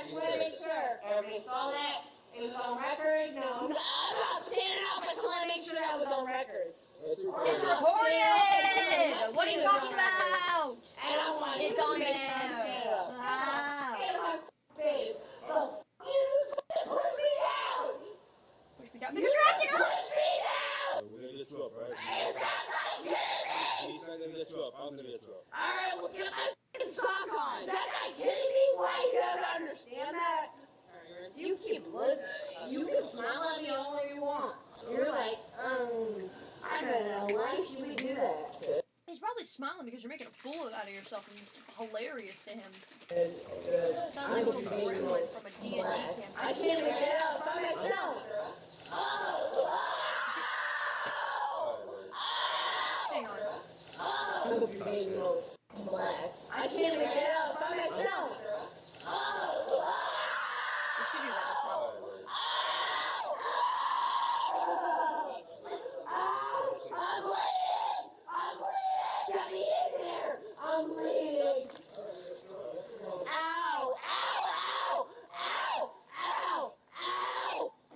just want to make sure. Everybody saw that? It was on record? No, I'm not standing up until I make sure that was on record. It's recorded. What are you talking about? And I want It's you to on make sure I'm there. standing up. Ah. Get my face. The f*** you just push me down! Push me down because you're acting up. Push me down! We're gonna get you up, right? It's not my business! He's not gonna get you up. I'm gonna get you up. Alright, well probably smiling because you're making a fool out of yourself and it's hilarious to him. And, Sounds like a little gremlin from a D&D campaign. I can't even get out by myself. Hang on. Black. I can't even get out by myself. You should do that yourself. Get me in here. I'm bleeding. Ow, ow, ow, ow, ow,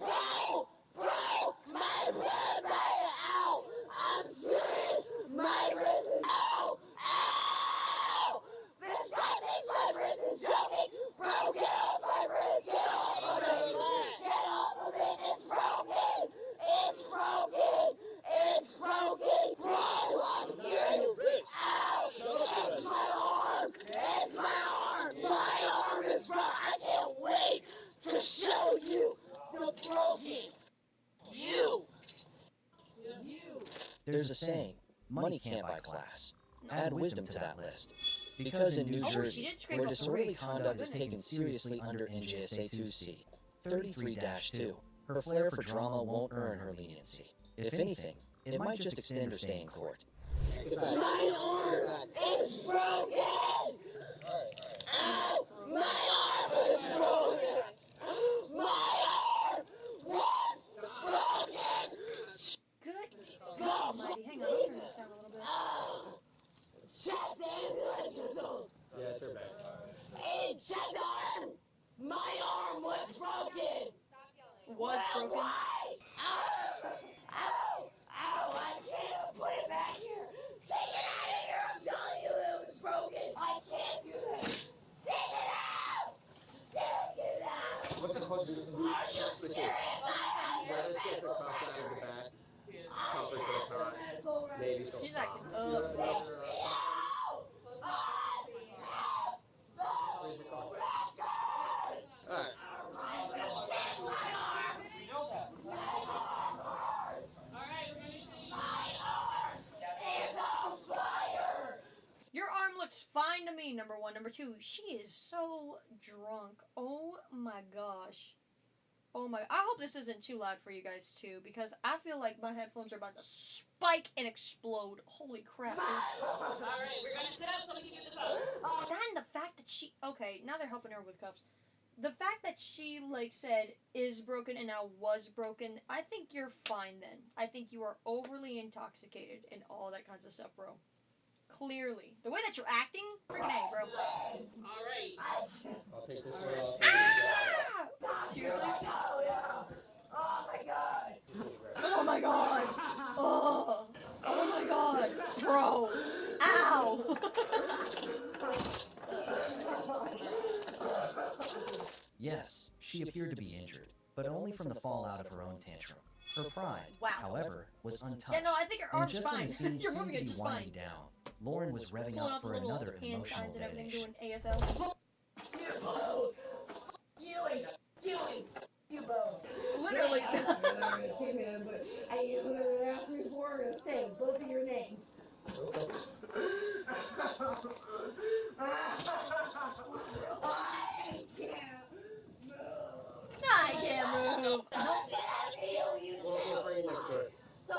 ow. Bro, my wrist, ow. I'm serious. My wrist is, ow, ow. This guy thinks my wrist is joking. Bro, get off my wrist. Get off of it. Get off of it. It's broken. It's broken. It's broken. Bro, I'm serious. Ow. It's my arm. It's my arm. My arm is broken. I can't wait to show you the broken. You. There's a saying, money can't buy class. Add wisdom to that list. Because in New Oh, she Jersey, did scrape where up the disorderly brakes. conduct is Goodness. taken seriously under NJSA 2C 33-2, her flair for drama won't earn her leniency. If anything, it might just extend her stay in court. My arm is broken. Ow! My arm is broken. My arm was broken. Good God almighty. Hang on, I'll turn this down a little bit. Check the ambulance results. Yeah, it's her back. Hey, check the arm. My arm was broken. Was broken. Why? Ow! Ow! Ow! I can't put it back here. Take it out of here. I'm telling you it was broken. I can't do this. Take it out. Take it out. What's the closest? Are you serious? I have Yeah, your let's get the medical cross out of the record. back. I Comfort have for the your car. medical record. Maybe so. She's acting Do you up. have another, Where's the car? the Alright. Your arm looks fine to me, number one. Number two, she is so drunk. Oh my gosh. Oh my, I hope this isn't too loud for you guys too, because I feel like my headphones are about to spike and explode. Holy crap. Alright, we're gonna sit up so we can get the cuffs. That and the fact that she, okay, now they're helping her with cuffs. The fact that she, like, said, is broken and now was broken, I think you're fine then. I think you are overly intoxicated and all that kinds of stuff, bro. Clearly. The way that you're acting, freaking A, bro. Alright. I'll take this one off. Ah! Seriously? Oh my god. Oh my god! Oh! Oh my god! Bro! Ow! Yes, she appeared to be injured, but only from the fallout of her own tantrum. Her pride, Wow. however, was untouched. Yeah, no, I think your And arm's just when fine. the scene You're seemed moving to it be just winding fine. down, Lauren was revving Pulling up off the for little another hand emotional signs and everything, detonation. doing ASL. You both. Literally. I'm not gonna take it, but you're gonna ask me for it and say both of your names. I can't move. I can't move. Nope. We'll bring you next door. So,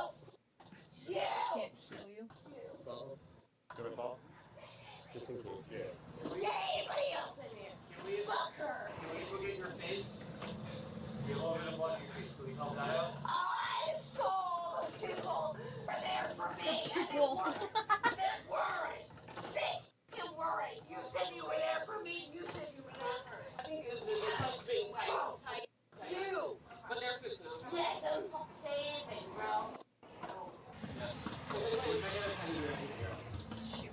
yeah. Can't heal you. Follow. Gonna fall? Just in case. Yeah, anybody else in here? Fuck her. Can we forget your face? Get a little bit of blood in your face. Can we help that out? I saw the people were there for me. The people. They weren't. They weren't. You said you were there for me. You said you were there for me. I think it was the cuffs being tight. You. But they're fixed now. Yeah, it doesn't fucking say anything, bro. Can we make it a pedigree? Shoot.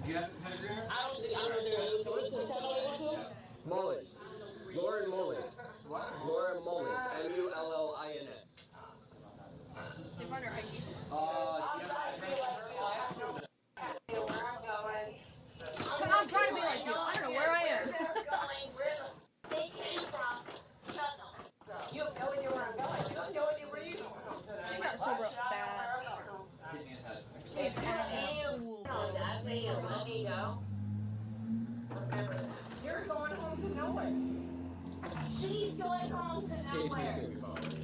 Do you have a pedigree? I don't know their age. So what's the channel they went to? Mullins. Lauren Mullins. What? Laura Mullins. Mullins. They find her IDs. Do you have a pedigree? Where I'm going. I'm trying to be like you. I don't know where I am. They're going where they came from. Shut up. You have no idea where I'm going. You have no idea where you going. She's got to sober up fast. Give me a head. She's acting a fool, bro. She's going home to nowhere.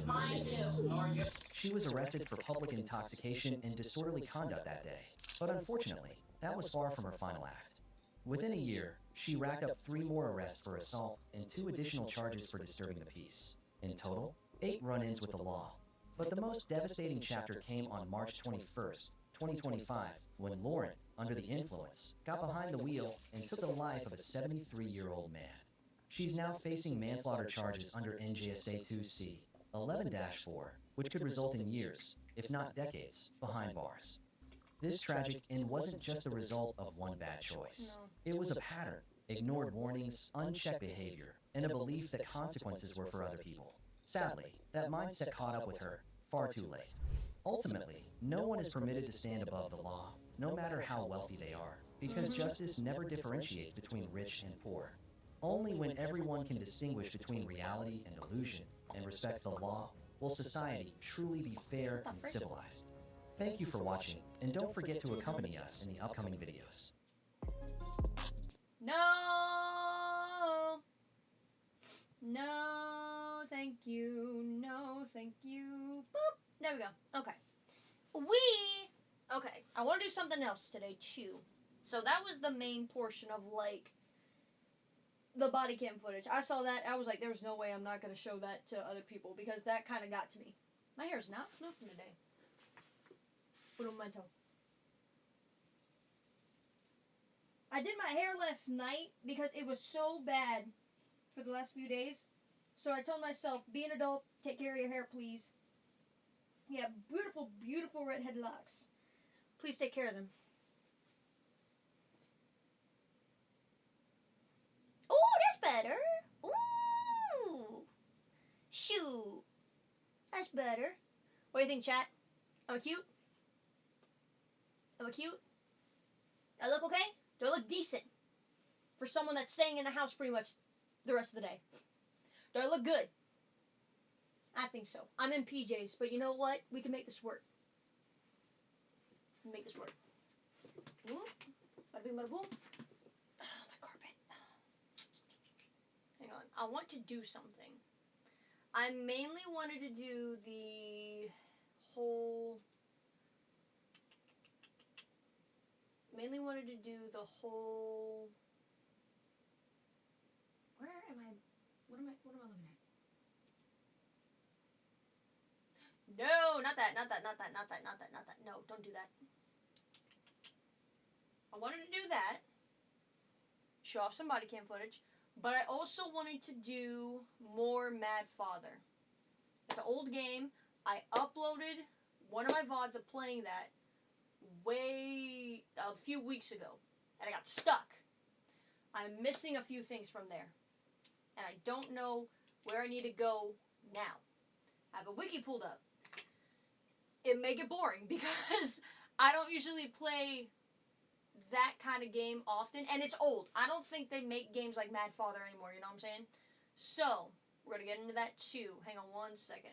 Mind you. She was arrested for public intoxication and disorderly conduct that day, but unfortunately, that was far from her final act. Within a year, she racked up 3 more arrests for assault and 2 additional charges for disturbing the peace. In total, 8 run-ins with the law. But the most devastating chapter came on March 21st, 2025, when Lauren, under the influence, got behind the wheel and took the life of a 73-year-old man. She's now facing manslaughter charges under NJSA 2C 11-4, which could result in years, if not decades, behind bars. This tragic end wasn't just the result of one bad choice. No. It was a pattern, ignored warnings, unchecked behavior, and a belief that consequences were for other people. Sadly, that mindset caught up with her far too late. Ultimately, no one is permitted to stand above the law, no matter how wealthy they are, because justice never differentiates between rich and poor. Only when everyone can distinguish between reality and illusion and respects the law will society truly be fair and civilized. Thank you for watching, and don't forget to accompany us in the upcoming videos. No! No, thank you. No, thank you. Boop. There we go. Okay. Okay, I want to do something else today, too. So that was the main portion of, like, the body cam footage. I saw that. I was like, there's no way I'm not going to show that to other people because that kind of got to me. My hair's not fluffing today. Un momento. I did my hair last night because it was so bad for the last few days. So I told myself, be an adult, take care of your hair, please. Yeah, beautiful, beautiful redhead locks. Please take care of them. Ooh, that's better. Ooh. Shoot. That's better. What do you think, chat? Am I cute? Am I cute? Do I look okay? Do I look decent? For someone that's staying in the house pretty much the rest of the day. Do I look good? I think so. I'm in PJs, but you know what? We can make this work. We can make this work. Ooh. Bada bing, bada boom. My carpet. Hang on. I want to do something. I mainly wanted to do the whole... Where am I? What am I looking at? No, not that. No, don't do that. I wanted to do that. Show off some body cam footage. But I also wanted to do more Mad Father. It's an old game. I uploaded one of my VODs of playing that a few weeks ago. And I got stuck. I'm missing a few things from there. And I don't know where I need to go now. I have a wiki pulled up. It may get boring because I don't usually play that kind of game often. And it's old. I don't think they make games like Mad Father anymore, you know what I'm saying? So, we're going to get into that too. Hang on one second.